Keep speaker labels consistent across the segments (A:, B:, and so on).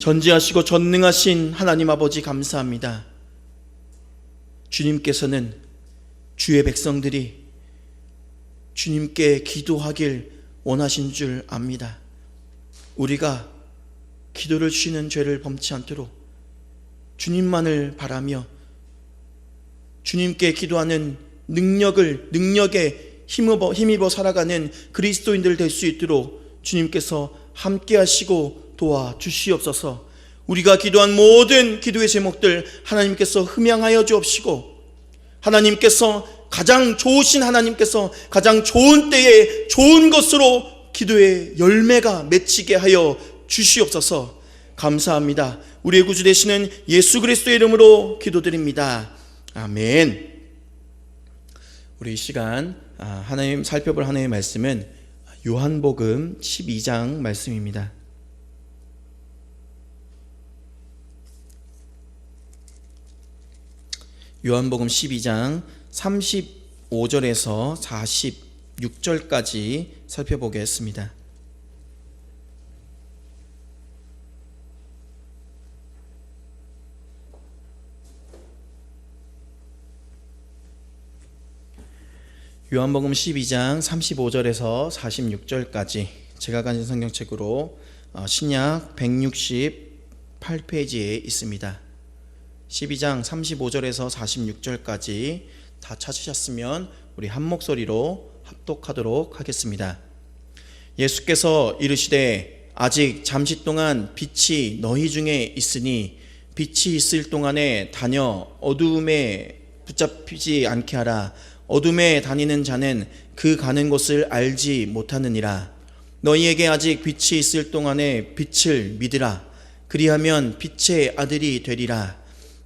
A: 전지하시고 전능하신 하나님 아버지 감사합니다. 주님께서는 주의 백성들이 주님께 기도하길 원하신 줄 압니다. 우리가 기도를 쉬는 죄를 범치 않도록 주님만을 바라며 주님께 기도하는 능력에 힘입어 살아가는 그리스도인들 될 수 있도록 주님께서 함께 하시고 도와주시옵소서. 우리가 기도한 모든 기도의 제목들 하나님께서 흠양하여 주옵시고, 하나님께서 가장 좋으신 하나님께서 가장 좋은 때에 좋은 것으로 기도의 열매가 맺히게 하여 주시옵소서. 감사합니다. 우리의 구주 되시는 예수 그리스도의 이름으로 기도드립니다. 아멘. 우리 이 시간 하나님 살펴볼 하나님의 말씀은 요한복음 12장 말씀입니다. 요한복음 12장 35절에서 46절까지 살펴보겠습니다. 요한복음 12장 35절에서 46절까지 제가 가진 성경책으로 신약 168페이지에 있습니다. 12장 35절에서 46절까지 다 찾으셨으면 우리 한 목소리로 합독하도록 하겠습니다. 예수께서 이르시되 아직 잠시 동안 빛이 너희 중에 있으니 빛이 있을 동안에 다녀 어두움에 붙잡히지 않게 하라. 어둠에 다니는 자는 그 가는 곳을 알지 못하느니라. 너희에게 아직 빛이 있을 동안에 빛을 믿으라. 그리하면 빛의 아들이 되리라.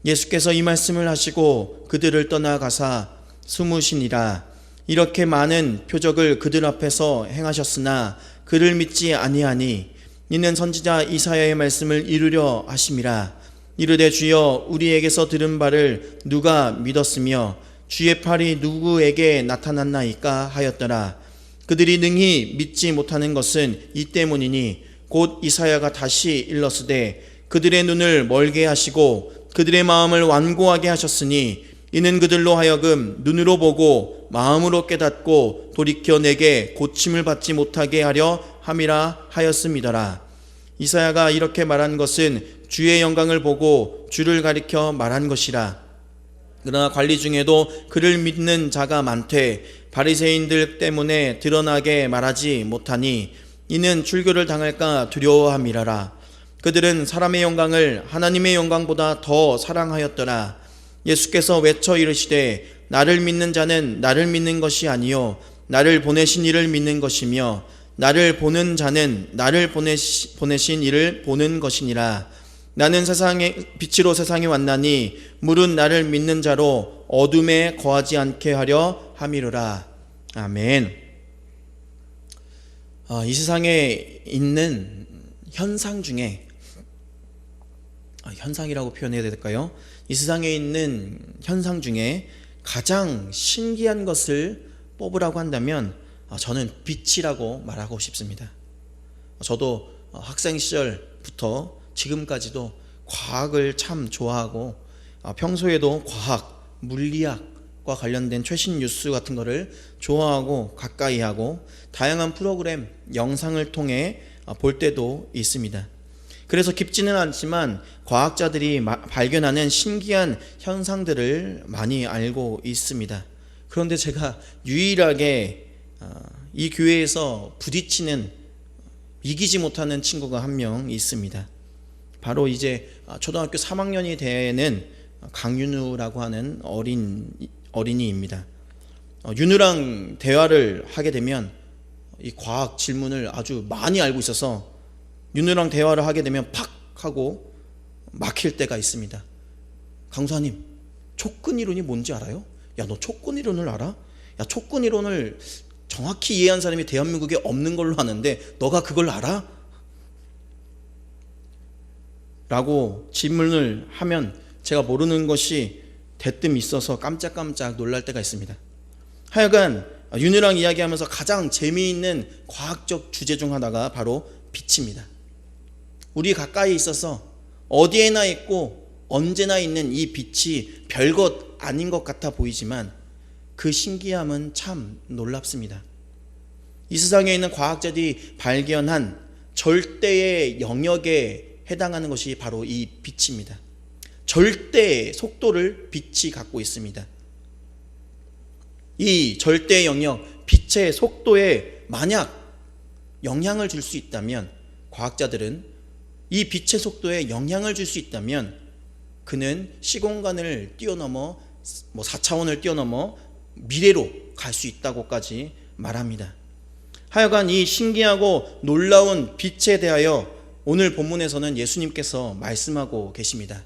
A: 예수께서 이 말씀을 하시고 그들을 떠나가사 숨으시니라. 이렇게 많은 표적을 그들 앞에서 행하셨으나 그를 믿지 아니하니 이는 선지자 이사야의 말씀을 이루려 하심이라. 이르되 주여 우리에게서 들은 바를 누가 믿었으며 주의 팔이 누구에게 나타났나이까 하였더라. 그들이 능히 믿지 못하는 것은 이 때문이니 곧 이사야가 다시 일렀으되 그들의 눈을 멀게 하시고 그들의 마음을 완고하게 하셨으니 이는 그들로 하여금 눈으로 보고 마음으로 깨닫고 돌이켜 내게 고침을 받지 못하게 하려 함이라 하였음이더라. 이사야가 이렇게 말한 것은 주의 영광을 보고 주를 가리켜 말한 것이라. 그러나 관리 중에도 그를 믿는 자가 많되 바리새인들 때문에 드러나게 말하지 못하니 이는 출교를 당할까 두려워함이라라. 그들은 사람의 영광을 하나님의 영광보다 더 사랑하였더라. 예수께서 외쳐 이르시되 나를 믿는 자는 나를 믿는 것이 아니요 나를 보내신 이를 믿는 것이며 나를 보는 자는 나를 보내신 이를 보는 것이니라. 나는 세상의 빛으로 세상에 왔나니 물은 나를 믿는 자로 어둠에 거하지 않게 하려 함이로라. 아멘. 이 세상에 있는 현상 중에 현상이라고 표현해야 될까요? 이 세상에 있는 현상 중에 가장 신기한 것을 뽑으라고 한다면 저는 빛이라고 말하고 싶습니다. 저도 학생 시절부터 지금까지도 과학을 참 좋아하고 평소에도 과학, 물리학과 관련된 최신 뉴스 같은 거를 좋아하고 가까이 하고 다양한 프로그램, 영상을 통해 볼 때도 있습니다. 그래서 깊지는 않지만 과학자들이 발견하는 신기한 현상들을 많이 알고 있습니다. 그런데 제가 유일하게 이 교회에서 부딪히는 이기지 못하는 친구가 한 명 있습니다. 바로 이제 초등학교 3학년이 되는 강윤우라고 하는 어린이입니다. 윤우랑 대화를 하게 되면 이 과학 질문을 아주 많이 알고 있어서 윤우랑 대화를 하게 되면 팍 하고 막힐 때가 있습니다. 강사님, 촉근이론이 뭔지 알아요? 야, 너 촉근이론을 알아? 야, 촉근이론을 정확히 이해한 사람이 대한민국에 없는 걸로 아는데 너가 그걸 알아? 라고 질문을 하면 제가 모르는 것이 대뜸 있어서 깜짝깜짝 놀랄 때가 있습니다. 하여간 윤우랑 이야기하면서 가장 재미있는 과학적 주제 중 하나가 바로 빛입니다. 우리 가까이 있어서 어디에나 있고 언제나 있는 이 빛이 별것 아닌 것 같아 보이지만 그 신기함은 참 놀랍습니다. 이 세상에 있는 과학자들이 발견한 절대의 영역에 해당하는 것이 바로 이 빛입니다. 절대의 속도를 빛이 갖고 있습니다. 이 절대의 영역, 빛의 속도에 만약 영향을 줄 수 있다면, 과학자들은 이 빛의 속도에 영향을 줄 수 있다면 그는 시공간을 뛰어넘어 4차원을 뛰어넘어 미래로 갈 수 있다고까지 말합니다. 하여간 이 신기하고 놀라운 빛에 대하여 오늘 본문에서는 예수님께서 말씀하고 계십니다.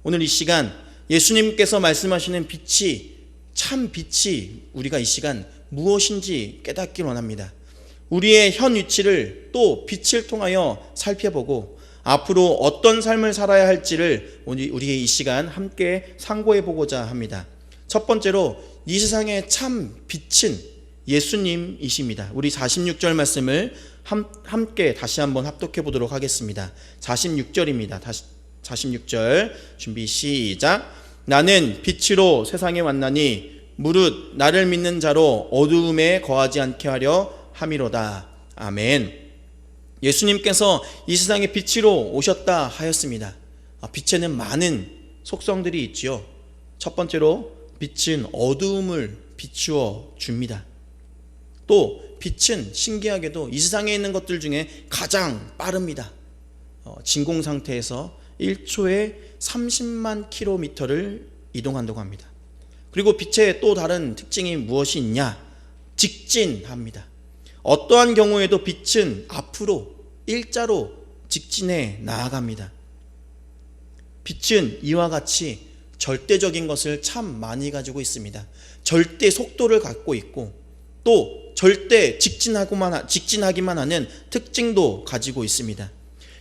A: 오늘 이 시간 예수님께서 말씀하시는 빛이, 참 빛이 우리가 이 시간 무엇인지 깨닫길 원합니다. 우리의 현 위치를 또 빛을 통하여 살펴보고 앞으로 어떤 삶을 살아야 할지를 우리의 이 시간 함께 상고해 보고자 합니다. 첫 번째로 이 세상의 참 빛은 예수님이십니다. 우리 46절 말씀을 함께 다시 한번 합독해 보도록 하겠습니다. 46절입니다. 46절 준비 시작. 나는 빛으로 세상에 왔나니 무릇 나를 믿는 자로 어두움에 거하지 않게 하려 함이로다. 아멘. 예수님께서 이 세상에 빛으로 오셨다 하였습니다. 빛에는 많은 속성들이 있지요. 첫 번째로 빛은 어두움을 비추어 줍니다. 또 빛은 신기하게도 이 세상에 있는 것들 중에 가장 빠릅니다. 진공 상태에서 1초에 30만 킬로미터를 이동한다고 합니다. 그리고 빛의 또 다른 특징이 무엇이 있냐? 직진합니다. 어떠한 경우에도 빛은 앞으로 일자로 직진해 나아갑니다. 빛은 이와 같이 절대적인 것을 참 많이 가지고 있습니다. 절대 속도를 갖고 있고 또 절대 직진하기만 하는 특징도 가지고 있습니다.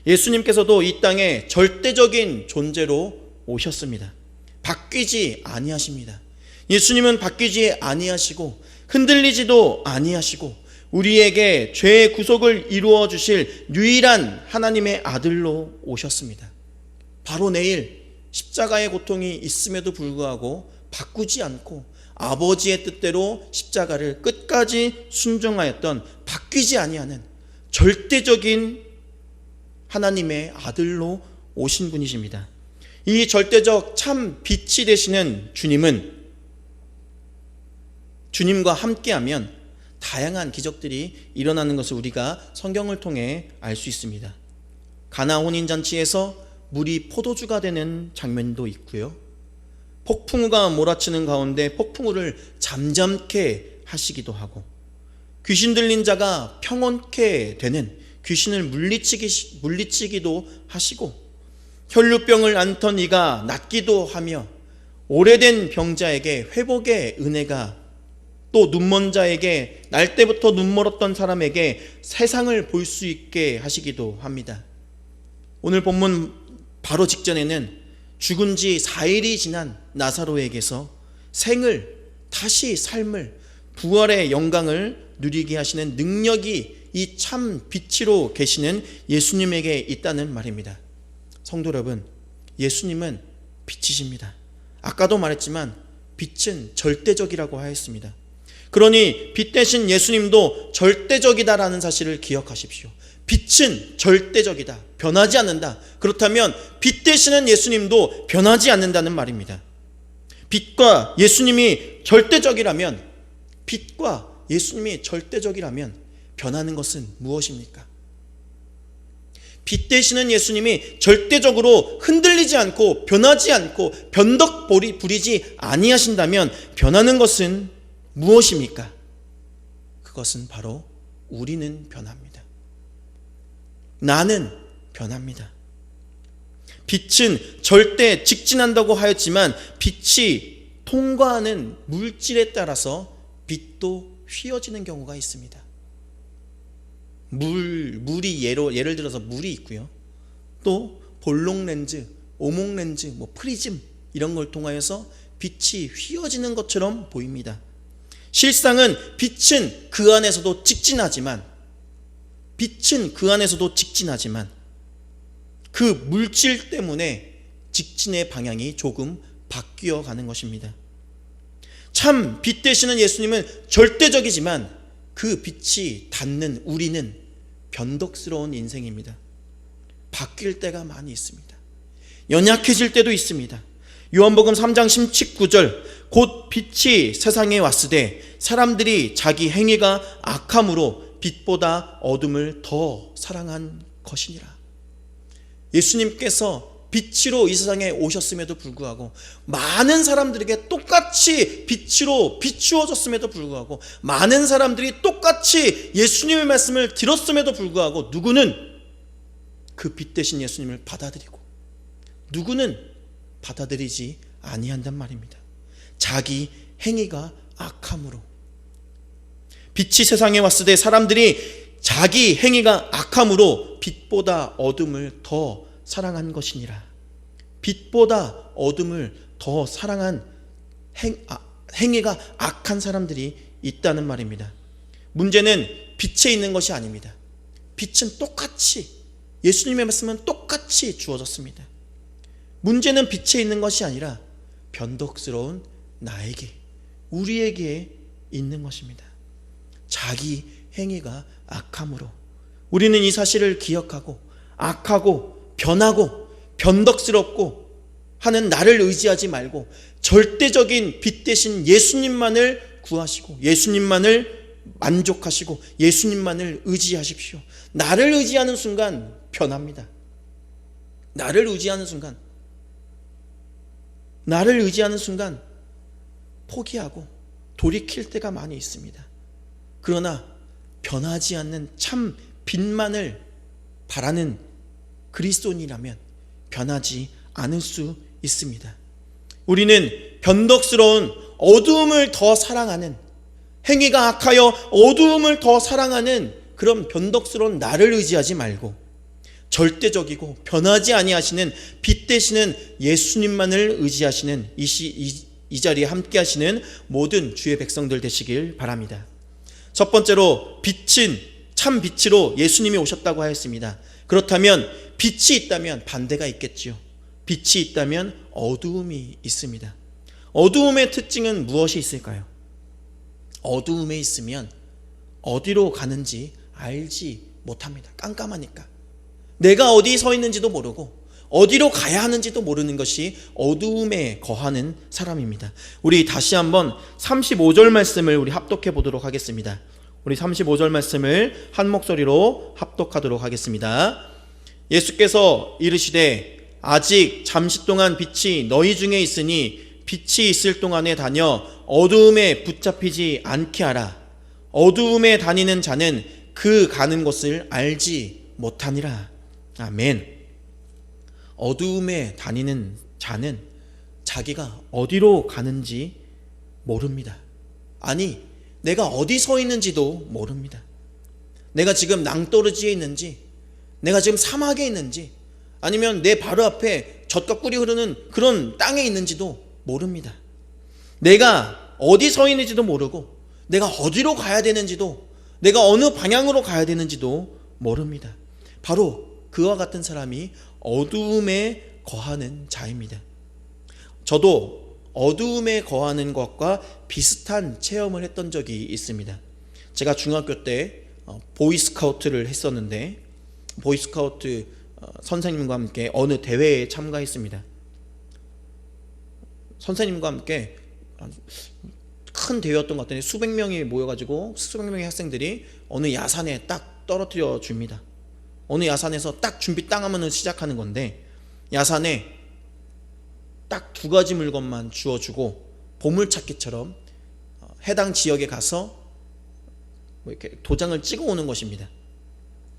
A: 예수님께서도 이 땅에 절대적인 존재로 오셨습니다. 바뀌지 아니하십니다. 예수님은 바뀌지 아니하시고 흔들리지도 아니하시고 우리에게 죄의 구속을 이루어 주실 유일한 하나님의 아들로 오셨습니다. 바로 내일 십자가의 고통이 있음에도 불구하고 바꾸지 않고 아버지의 뜻대로 십자가를 끝까지 순종하였던, 바뀌지 아니하는 절대적인 하나님의 아들로 오신 분이십니다. 이 절대적 참 빛이 되시는 주님은, 주님과 함께하면 다양한 기적들이 일어나는 것을 우리가 성경을 통해 알 수 있습니다. 가나 혼인잔치에서 물이 포도주가 되는 장면도 있고요. 폭풍우가 몰아치는 가운데 폭풍우를 잠잠케 하시기도 하고, 귀신 들린 자가 평온케 되는, 귀신을 물리치기도 하시고, 혈루병을 앓던 이가 낫기도 하며, 오래된 병자에게 회복의 은혜가, 또 눈먼 자에게, 날 때부터 눈 멀었던 사람에게 세상을 볼 수 있게 하시기도 합니다. 오늘 본문 바로 직전에는 죽은 지 4일이 지난 나사로에게서 생을, 다시 삶을, 부활의 영광을 누리게 하시는 능력이 이 참 빛으로 계시는 예수님에게 있다는 말입니다. 성도 여러분, 예수님은 빛이십니다. 아까도 말했지만 빛은 절대적이라고 하였습니다. 그러니 빛 대신 예수님도 절대적이다라는 사실을 기억하십시오. 빛은 절대적이다, 변하지 않는다. 그렇다면 빛 되시는 예수님도 변하지 않는다는 말입니다. 빛과 예수님이 절대적이라면, 빛과 예수님이 절대적이라면 변하는 것은 무엇입니까? 빛 되시는 예수님이 절대적으로 흔들리지 않고 변하지 않고 변덕 부리지 아니하신다면 변하는 것은 무엇입니까? 그것은 바로 우리는 변합니다. 나는 변합니다. 빛은 절대 직진한다고 하였지만 빛이 통과하는 물질에 따라서 빛도 휘어지는 경우가 있습니다. 물이 예를 들어서 물이 있고요. 또 볼록 렌즈, 오목 렌즈, 프리즘 이런 걸 통하여서 빛이 휘어지는 것처럼 보입니다. 실상은 빛은 그 안에서도 직진하지만 그 물질 때문에 직진의 방향이 조금 바뀌어 가는 것입니다. 참 빛 되시는 예수님은 절대적이지만 그 빛이 닿는 우리는 변덕스러운 인생입니다. 바뀔 때가 많이 있습니다. 연약해질 때도 있습니다. 요한복음 3장 19절 곧 빛이 세상에 왔으되 사람들이 자기 행위가 악함으로 빛보다 어둠을 더 사랑한 것이니라. 예수님께서 빛으로 이 세상에 오셨음에도 불구하고 많은 사람들에게 똑같이 빛으로 비추어졌음에도 불구하고 많은 사람들이 똑같이 예수님의 말씀을 들었음에도 불구하고 누구는 그 빛 대신 예수님을 받아들이고 누구는 받아들이지 아니한단 말입니다. 자기 행위가 악함으로. 빛이 세상에 왔으되 사람들이 자기 행위가 악함으로 빛보다 어둠을 더 사랑한 것이니라. 빛보다 어둠을 더 사랑한 행위가 악한 사람들이 있다는 말입니다. 문제는 빛에 있는 것이 아닙니다. 빛은 똑같이, 예수님의 말씀은 똑같이 주어졌습니다. 문제는 빛에 있는 것이 아니라 변덕스러운 나에게, 우리에게 있는 것입니다. 자기 행위가 악함으로. 우리는 이 사실을 기억하고 악하고 변하고 변덕스럽고 하는 나를 의지하지 말고 절대적인 빛 대신 예수님만을 구하시고 예수님만을 만족하시고 예수님만을 의지하십시오. 나를 의지하는 순간 변합니다. 나를 의지하는 순간 포기하고 돌이킬 때가 많이 있습니다. 그러나 변하지 않는 참 빛만을 바라는 그리스도인이라면 변하지 않을 수 있습니다. 우리는 변덕스러운 어두움을 더 사랑하는, 행위가 악하여 어두움을 더 사랑하는 그런 변덕스러운 나를 의지하지 말고 절대적이고 변하지 아니하시는 빛 되시는 예수님만을 의지하시는 이 자리에 함께 하시는 모든 주의 백성들 되시길 바랍니다. 첫 번째로 빛은 참 빛으로 예수님이 오셨다고 하였습니다. 그렇다면 빛이 있다면 반대가 있겠지요. 빛이 있다면 어두움이 있습니다. 어두움의 특징은 무엇이 있을까요? 어두움에 있으면 어디로 가는지 알지 못합니다. 깜깜하니까. 내가 어디 서 있는지도 모르고 어디로 가야 하는지도 모르는 것이 어두움에 거하는 사람입니다. 우리 다시 한번 35절 말씀을 우리 합독해 보도록 하겠습니다. 우리 35절 말씀을 한 목소리로 합독하도록 하겠습니다. 예수께서 이르시되 아직 잠시 동안 빛이 너희 중에 있으니 빛이 있을 동안에 다녀 어두움에 붙잡히지 않게 하라. 어두움에 다니는 자는 그 가는 곳을 알지 못하니라. 아멘. 어두움에 다니는 자는 자기가 어디로 가는지 모릅니다. 아니, 내가 어디 서 있는지도 모릅니다. 내가 지금 낭떠러지에 있는지, 내가 지금 사막에 있는지, 아니면 내 바로 앞에 젖과 꿀이 흐르는 그런 땅에 있는지도 모릅니다. 내가 어디 서 있는지도 모르고 내가 어디로 가야 되는지도, 내가 어느 방향으로 가야 되는지도 모릅니다. 바로 그와 같은 사람이 어두움에 거하는 자입니다. 저도 어두움에 거하는 것과 비슷한 체험을 했던 적이 있습니다. 제가 중학교 때 보이스카우트를 했었는데 보이스카우트 선생님과 함께 어느 대회에 참가했습니다. 선생님과 함께 큰 대회였던 것 같은데 수백 명이 모여가지고 수백 명의 학생들이 어느 야산에 딱 떨어뜨려 줍니다. 어느 야산에서 딱 준비 땅 하면은 시작하는 건데 야산에 딱 두 가지 물건만 주어주고 보물찾기처럼 해당 지역에 가서 뭐 이렇게 도장을 찍어 오는 것입니다.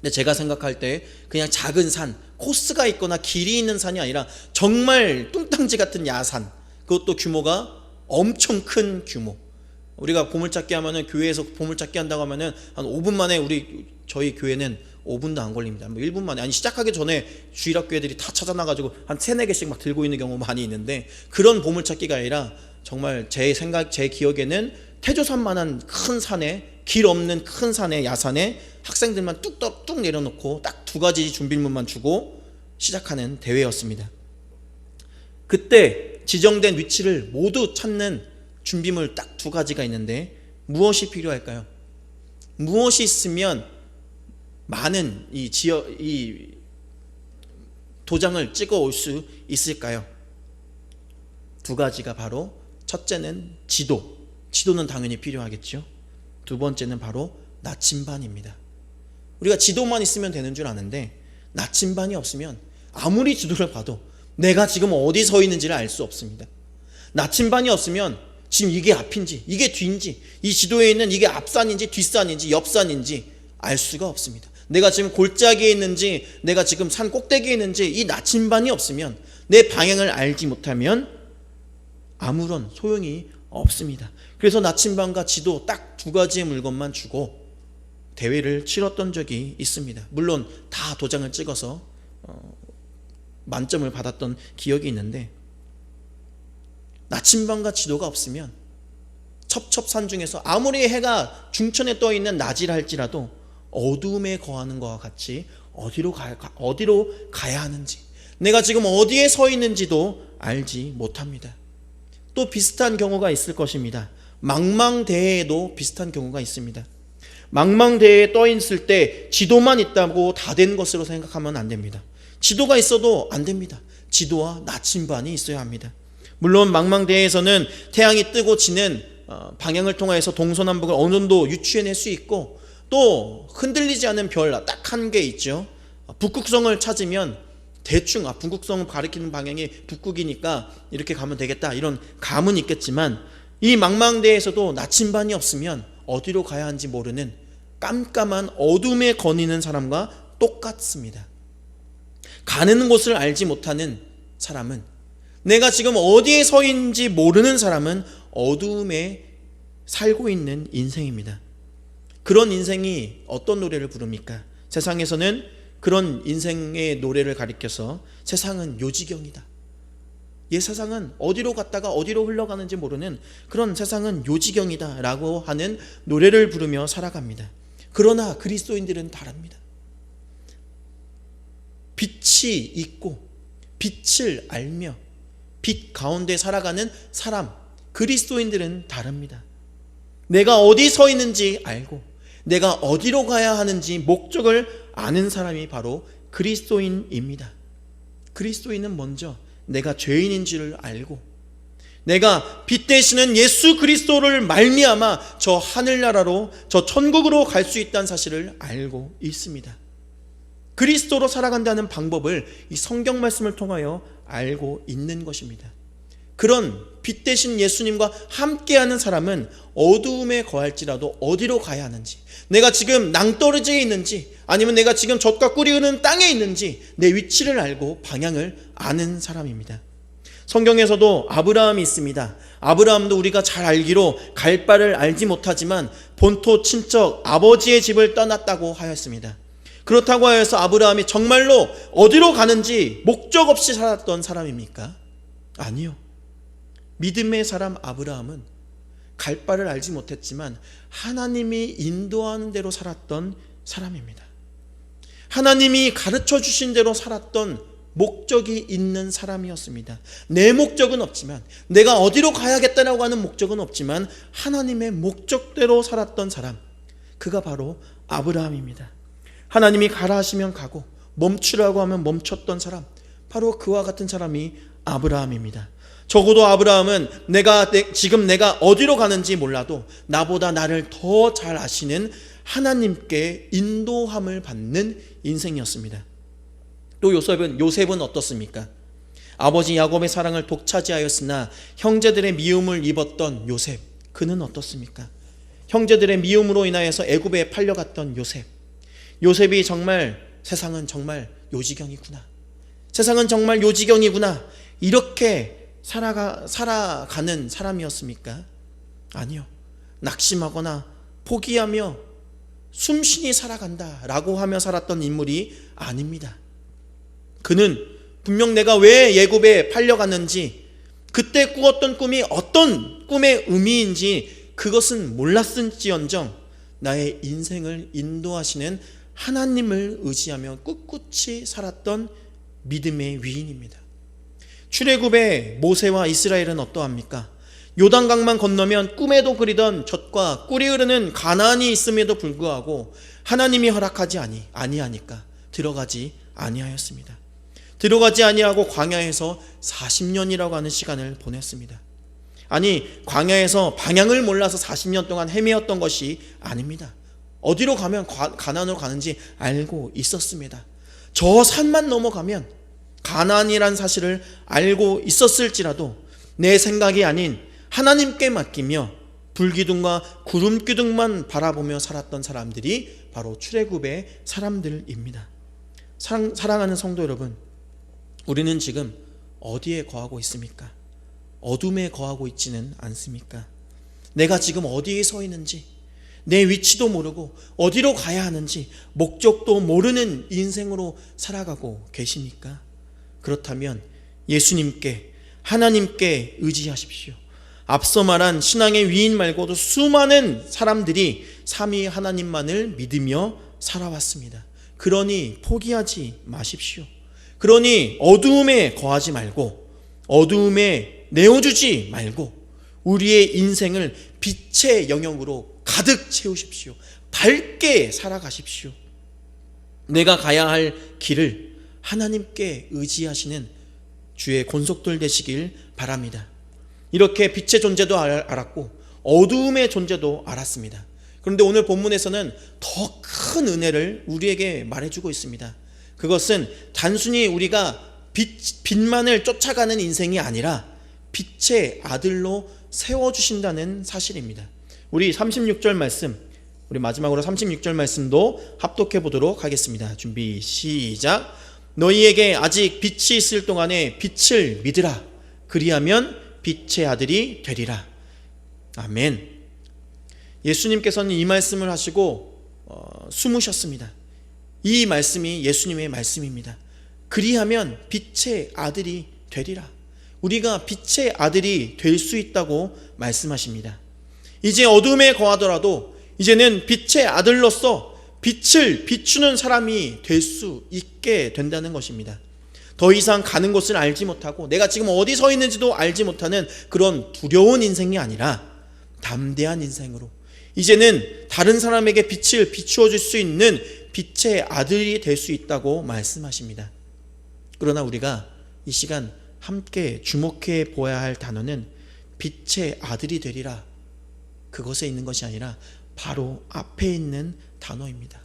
A: 근데 제가 생각할 때 그냥 작은 산, 코스가 있거나 길이 있는 산이 아니라 정말 뚱땅지 같은 야산, 그것도 규모가 엄청 큰 규모. 우리가 보물찾기 하면은 교회에서 보물찾기 한다고 하면은 한 5분 만에 저희 교회는 5분도 안 걸립니다. 뭐 1분 만에, 아니 시작하기 전에 주일학교애들이 다 찾아나가지고 한 3-4개씩 막 들고 있는 경우 많이 있는데 그런 보물찾기가 아니라 정말 제 기억에는 태조산만한 큰 산에, 길 없는 큰 산에, 야산에 학생들만 뚝 내려놓고 딱 두 가지 준비물만 주고 시작하는 대회였습니다. 그때 지정된 위치를 모두 찾는 준비물 딱 두 가지가 있는데 무엇이 필요할까요? 무엇이 있으면 많은 이 도장을 찍어 올 수 있을까요? 두 가지가 바로 첫째는 지도는 당연히 필요하겠죠. 두 번째는 바로 나침반입니다. 우리가 지도만 있으면 되는 줄 아는데 나침반이 없으면 아무리 지도를 봐도 내가 지금 어디 서 있는지를 알 수 없습니다. 나침반이 없으면 지금 이게 앞인지 이게 뒤인지, 이 지도에 있는 이게 앞산인지 뒷산인지 옆산인지 알 수가 없습니다. 내가 지금 골짜기에 있는지 내가 지금 산 꼭대기에 있는지 이 나침반이 없으면, 내 방향을 알지 못하면 아무런 소용이 없습니다. 그래서 나침반과 지도 딱 두 가지의 물건만 주고 대회를 치렀던 적이 있습니다. 물론 다 도장을 찍어서 만점을 받았던 기억이 있는데, 나침반과 지도가 없으면 첩첩산 중에서 아무리 해가 중천에 떠 있는 낮이라 할지라도 어두움에 거하는 것과 같이 어디로 가야 하는지, 내가 지금 어디에 서 있는지도 알지 못합니다. 또 비슷한 경우가 있을 것입니다. 망망대해에도 비슷한 경우가 있습니다. 망망대해에 떠 있을 때 지도만 있다고 다 된 것으로 생각하면 안 됩니다. 지도가 있어도 안 됩니다. 지도와 나침반이 있어야 합니다. 물론 망망대해에서는 태양이 뜨고 지는 방향을 통해서 동서남북을 어느 정도 유추해낼 수 있고, 또 흔들리지 않은 별 딱 한 개 있죠. 북극성을 찾으면 대충 북극성을 가리키는 방향이 북극이니까 이렇게 가면 되겠다, 이런 감은 있겠지만, 이 망망대해에서도 나침반이 없으면 어디로 가야 하는지 모르는 깜깜한 어둠에 거니는 사람과 똑같습니다. 가는 곳을 알지 못하는 사람은, 내가 지금 어디에 서 있는지 모르는 사람은 어두움에 살고 있는 인생입니다. 그런 인생이 어떤 노래를 부릅니까? 세상에서는 그런 인생의 노래를 가리켜서 세상은 요지경이다, 세상은 어디로 갔다가 어디로 흘러가는지 모르는 그런 세상은 요지경이다 라고 하는 노래를 부르며 살아갑니다. 그러나 그리스도인들은 다릅니다. 빛이 있고 빛을 알며 빛 가운데 살아가는 사람, 그리스도인들은 다릅니다. 내가 어디 서 있는지 알고 내가 어디로 가야 하는지 목적을 아는 사람이 바로 그리스도인입니다. 그리스도인은 먼저 내가 죄인인 줄을 알고, 내가 빛 되시는 예수 그리스도를 말미암아 저 하늘나라로, 저 천국으로 갈 수 있다는 사실을 알고 있습니다. 그리스도로 살아간다는 방법을 이 성경 말씀을 통하여 알고 있는 것입니다. 그런 빛 되신 예수님과 함께하는 사람은 어두움에 거할지라도 어디로 가야 하는지, 내가 지금 낭떠러지에 있는지 아니면 내가 지금 젖과 꿀이 흐르는 땅에 있는지 내 위치를 알고 방향을 아는 사람입니다. 성경에서도 아브라함이 있습니다. 아브라함도 우리가 잘 알기로 갈 바를 알지 못하지만 본토 친척 아버지의 집을 떠났다고 하였습니다. 그렇다고 하여서 아브라함이 정말로 어디로 가는지 목적 없이 살았던 사람입니까? 아니요. 믿음의 사람 아브라함은 갈 바를 알지 못했지만 하나님이 인도하는 대로 살았던 사람입니다. 하나님이 가르쳐 주신 대로 살았던 목적이 있는 사람이었습니다. 내 목적은 없지만, 내가 어디로 가야겠다라고 하는 목적은 없지만 하나님의 목적대로 살았던 사람, 그가 바로 아브라함입니다. 하나님이 가라 하시면 가고 멈추라고 하면 멈췄던 사람, 바로 그와 같은 사람이 아브라함입니다. 적어도 아브라함은 지금 내가 어디로 가는지 몰라도 나보다 나를 더 잘 아시는 하나님께 인도함을 받는 인생이었습니다. 또 요셉은 어떻습니까? 아버지 야곱의 사랑을 독차지하였으나 형제들의 미움을 입었던 요셉, 그는 어떻습니까? 형제들의 미움으로 인하여서 애굽에 팔려갔던 요셉이 정말 세상은 정말 요지경이구나, 세상은 정말 요지경이구나, 이렇게 살아가는 사람이었습니까? 아니요. 낙심하거나 포기하며 숨쉬니 살아간다 라고 하며 살았던 인물이 아닙니다. 그는 분명 내가 왜 애굽에 팔려갔는지, 그때 꾸었던 꿈이 어떤 꿈의 의미인지 그것은 몰랐을지언정 나의 인생을 인도하시는 하나님을 의지하며 꿋꿋이 살았던 믿음의 위인입니다. 출애굽의 모세와 이스라엘은 어떠합니까? 요단강만 건너면 꿈에도 그리던 젖과 꿀이 흐르는 가나안이 있음에도 불구하고 하나님이 허락하지 아니하니까 들어가지 아니하였습니다. 들어가지 아니하고 광야에서 40년이라고 하는 시간을 보냈습니다. 아니, 광야에서 방향을 몰라서 40년 동안 헤매었던 것이 아닙니다. 어디로 가면 가나안으로 가는지 알고 있었습니다. 저 산만 넘어가면 가나안이란 사실을 알고 있었을지라도 내 생각이 아닌 하나님께 맡기며 불기둥과 구름기둥만 바라보며 살았던 사람들이 바로 출애굽의 사람들입니다. 사랑하는 성도 여러분, 우리는 지금 어디에 거하고 있습니까? 어둠에 거하고 있지는 않습니까? 내가 지금 어디에 서 있는지, 내 위치도 모르고 어디로 가야 하는지 목적도 모르는 인생으로 살아가고 계십니까? 그렇다면 예수님께, 하나님께 의지하십시오. 앞서 말한 신앙의 위인 말고도 수많은 사람들이 삼위 하나님만을 믿으며 살아왔습니다. 그러니 포기하지 마십시오. 그러니 어두움에 거하지 말고, 어두움에 내어주지 말고 우리의 인생을 빛의 영역으로 가득 채우십시오. 밝게 살아가십시오. 내가 가야 할 길을 하나님께 의지하시는 주의 권속들 되시길 바랍니다. 이렇게 빛의 존재도 알았고 어두움의 존재도 알았습니다. 그런데 오늘 본문에서는 더 큰 은혜를 우리에게 말해주고 있습니다. 그것은 단순히 우리가 빛만을 쫓아가는 인생이 아니라 빛의 아들로 세워주신다는 사실입니다. 우리 36절 말씀, 우리 마지막으로 36절 말씀도 합독해 보도록 하겠습니다. 준비 시작. 너희에게 아직 빛이 있을 동안에 빛을 믿으라. 그리하면 빛의 아들이 되리라. 아멘. 예수님께서는 이 말씀을 하시고 숨으셨습니다. 이 말씀이 예수님의 말씀입니다. 그리하면 빛의 아들이 되리라. 우리가 빛의 아들이 될 수 있다고 말씀하십니다. 이제 어둠에 거하더라도 이제는 빛의 아들로서 빛을 비추는 사람이 될 수 있게 된다는 것입니다. 더 이상 가는 곳을 알지 못하고 내가 지금 어디 서 있는지도 알지 못하는 그런 두려운 인생이 아니라 담대한 인생으로 이제는 다른 사람에게 빛을 비추어 줄 수 있는 빛의 아들이 될 수 있다고 말씀하십니다. 그러나 우리가 이 시간 함께 주목해 보아야 할 단어는 빛의 아들이 되리라, 그것에 있는 것이 아니라 바로 앞에 있는 단어입니다.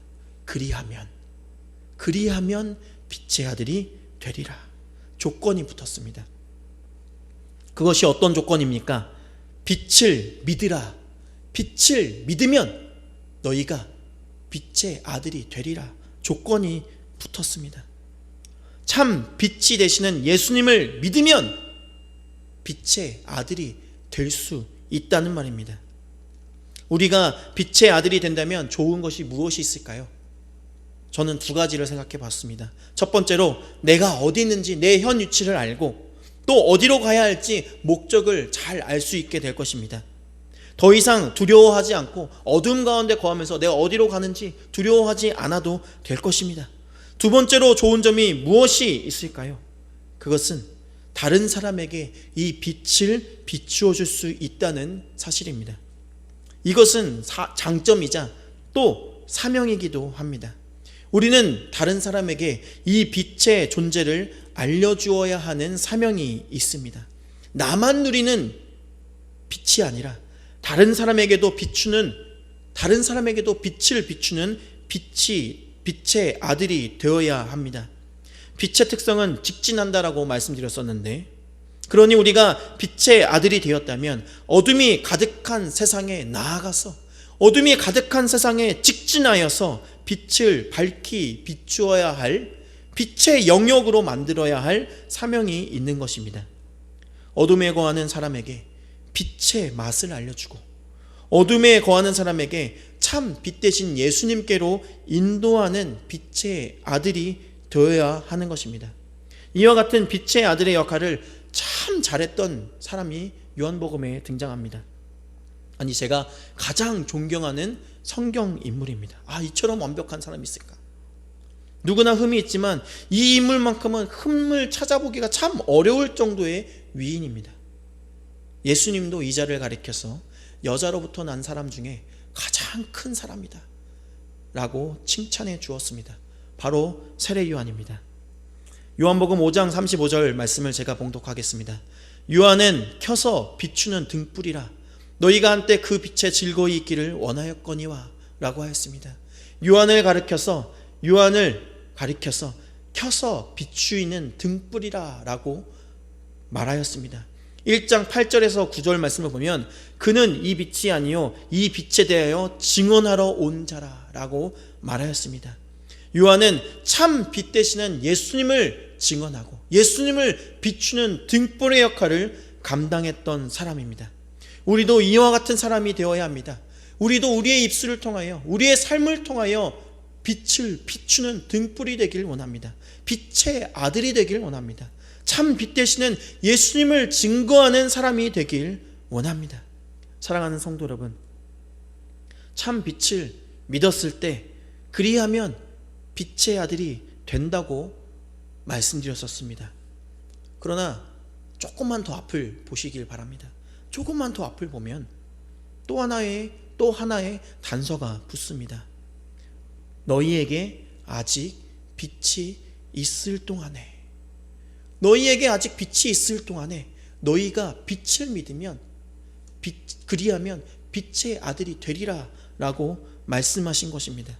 A: 그리하면 빛의 아들이 되리라. 조건이 붙었습니다. 그것이 어떤 조건입니까? 빛을 믿으라. 빛을 믿으면 너희가 빛의 아들이 되리라. 조건이 붙었습니다. 참 빛이 되시는 예수님을 믿으면 빛의 아들이 될 수 있다는 말입니다. 우리가 빛의 아들이 된다면 좋은 것이 무엇이 있을까요? 저는 두 가지를 생각해 봤습니다. 첫 번째로 내가 어디 있는지 내 현 위치를 알고 또 어디로 가야 할지 목적을 잘 알 수 있게 될 것입니다. 더 이상 두려워하지 않고 어둠 가운데 거하면서 내가 어디로 가는지 두려워하지 않아도 될 것입니다. 두 번째로 좋은 점이 무엇이 있을까요? 그것은 다른 사람에게 이 빛을 비추어 줄 수 있다는 사실입니다. 이것은 장점이자 또 사명이기도 합니다. 우리는 다른 사람에게 이 빛의 존재를 알려주어야 하는 사명이 있습니다. 나만 누리는 빛이 아니라 다른 사람에게도 빛을 비추는 빛의 아들이 되어야 합니다. 빛의 특성은 직진한다라고 말씀드렸었는데, 그러니 우리가 빛의 아들이 되었다면 어둠이 가득한 세상에 나아가서 어둠이 가득한 세상에 직진하여서 빛을 밝히 비추어야 할, 빛의 영역으로 만들어야 할 사명이 있는 것입니다. 어둠에 거하는 사람에게 빛의 맛을 알려주고 어둠에 거하는 사람에게 참 빛 대신 예수님께로 인도하는 빛의 아들이 되어야 하는 것입니다. 이와 같은 빛의 아들의 역할을 참 잘했던 사람이 요한복음에 등장합니다. 아니, 제가 가장 존경하는 성경 인물입니다. 이처럼 완벽한 사람이 있을까? 누구나 흠이 있지만 이 인물만큼은 흠을 찾아보기가 참 어려울 정도의 위인입니다. 예수님도 이 자를 가리켜서 여자로부터 난 사람 중에 가장 큰 사람이다 라고 칭찬해 주었습니다. 바로 세례 요한입니다. 요한복음 5장 35절 말씀을 제가 봉독하겠습니다. 요한은 켜서 비추는 등불이라 너희가 한때 그 빛에 즐거이 있기를 원하였거니와 라고 하였습니다. 요한을 가리켜서 켜서 비추이는 등불이라 라고 말하였습니다. 1장 8절에서 9절 말씀을 보면 그는 이 빛이 아니요 이 빛에 대하여 증언하러 온 자라 라고 말하였습니다. 요한은 참 빛 되시는 예수님을 증언하고 예수님을 비추는 등불의 역할을 감당했던 사람입니다. 우리도 이와 같은 사람이 되어야 합니다. 우리도 우리의 입술을 통하여 우리의 삶을 통하여 빛을 비추는 등불이 되길 원합니다. 빛의 아들이 되길 원합니다. 참 빛 되시는 예수님을 증거하는 사람이 되길 원합니다. 사랑하는 성도 여러분, 참 빛을 믿었을 때 그리하면 빛의 아들이 된다고 말씀드렸었습니다. 그러나 조금만 더 앞을 보시길 바랍니다. 조금만 더 앞을 보면 또 하나의 단서가 붙습니다. 너희에게 아직 빛이 있을 동안에, 너희에게 아직 빛이 있을 동안에 너희가 빛을 믿으면 그리하면 빛의 아들이 되리라 라고 말씀하신 것입니다.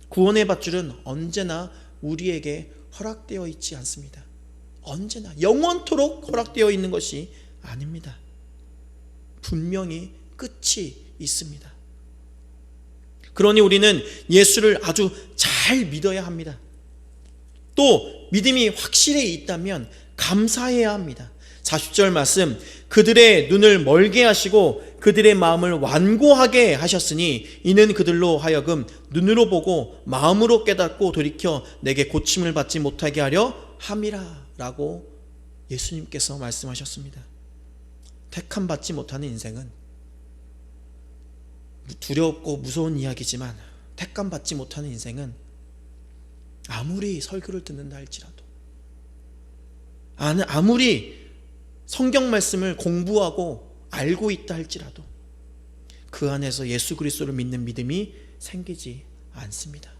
A: 구원의 밧줄은 언제나 우리에게 허락되어 있지 않습니다. 언제나 영원토록 허락되어 있는 것이 아닙니다. 분명히 끝이 있습니다. 그러니 우리는 예수를 아주 잘 믿어야 합니다. 또 믿음이 확실히 있다면 감사해야 합니다. 40절 말씀, 그들의 눈을 멀게 하시고 그들의 마음을 완고하게 하셨으니 이는 그들로 하여금 눈으로 보고 마음으로 깨닫고 돌이켜 내게 고침을 받지 못하게 하려 함이라 라고 예수님께서 말씀하셨습니다. 택함 받지 못하는 인생은 두렵고 무서운 이야기지만 택감 받지 못하는 인생은 아무리 설교를 듣는다 할지라도 아무리 성경 말씀을 공부하고 알고 있다 할지라도 그 안에서 예수 그리스도를 믿는 믿음이 생기지 않습니다.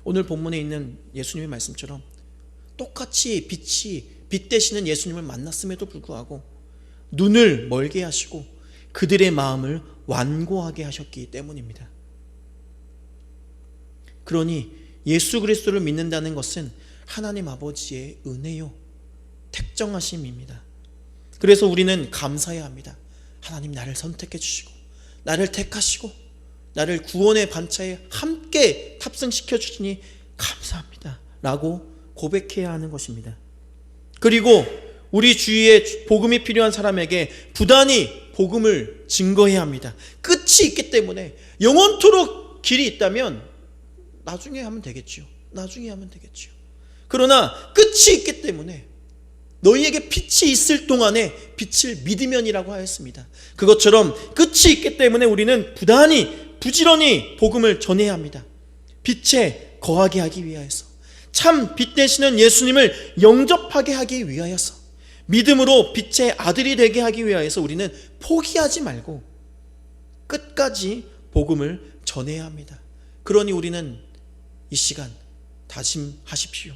A: 오늘 본문에 있는 예수님의 말씀처럼 똑같이 빛 되시는 예수님을 만났음에도 불구하고 눈을 멀게 하시고 그들의 마음을 완고하게 하셨기 때문입니다. 그러니 예수 그리스도를 믿는다는 것은 하나님 아버지의 은혜요, 택정하심입니다. 그래서 우리는 감사해야 합니다. 하나님 나를 선택해 주시고 나를 택하시고 나를 구원의 반차에 함께 탑승시켜 주시니 감사합니다 라고 고백해야 하는 것입니다. 그리고 우리 주위에 복음이 필요한 사람에게 부단히 복음을 증거해야 합니다. 끝이 있기 때문에 영원토록 길이 있다면 나중에 하면 되겠지요. 그러나 끝이 있기 때문에 너희에게 빛이 있을 동안에 빛을 믿으면이라고 하였습니다. 그것처럼 끝이 있기 때문에 우리는 부지런히 복음을 전해야 합니다. 빛에 거하게 하기 위하여서, 참 빛 되시는 예수님을 영접하게 하기 위하여서, 믿음으로 빛의 아들이 되게 하기 위하여서 우리는 포기하지 말고 끝까지 복음을 전해야 합니다. 그러니 우리는 이 시간 다짐하십시오.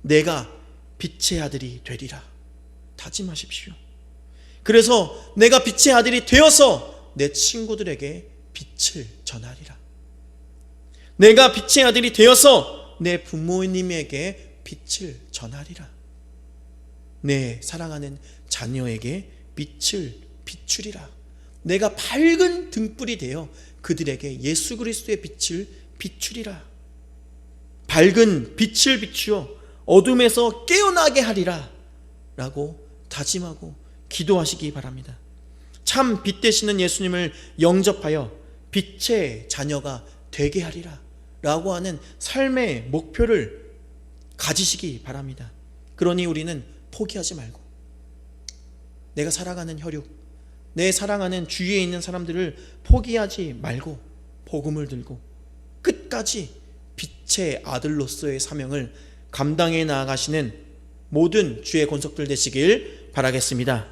A: 내가 빛의 아들이 되리라 다짐하십시오. 그래서 내가 빛의 아들이 되어서 내 친구들에게 빛을 전하리라. 내가 빛의 아들이 되어서 내 부모님에게 빛을 전하리라. 내 사랑하는 자녀에게 빛을 비추리라. 내가 밝은 등불이 되어 그들에게 예수 그리스도의 빛을 비추리라. 밝은 빛을 비추어 어둠에서 깨어나게 하리라 라고 다짐하고 기도하시기 바랍니다. 참 빛 되시는 예수님을 영접하여 빛의 자녀가 되게 하리라 라고 하는 삶의 목표를 가지시기 바랍니다. 그러니 우리는 포기하지 말고 내가 살아가는 혈육, 내 사랑하는 주위에 있는 사람들을 포기하지 말고 복음을 들고 끝까지 빛의 아들로서의 사명을 감당해 나아가시는 모든 주의 권속들 되시길 바라겠습니다.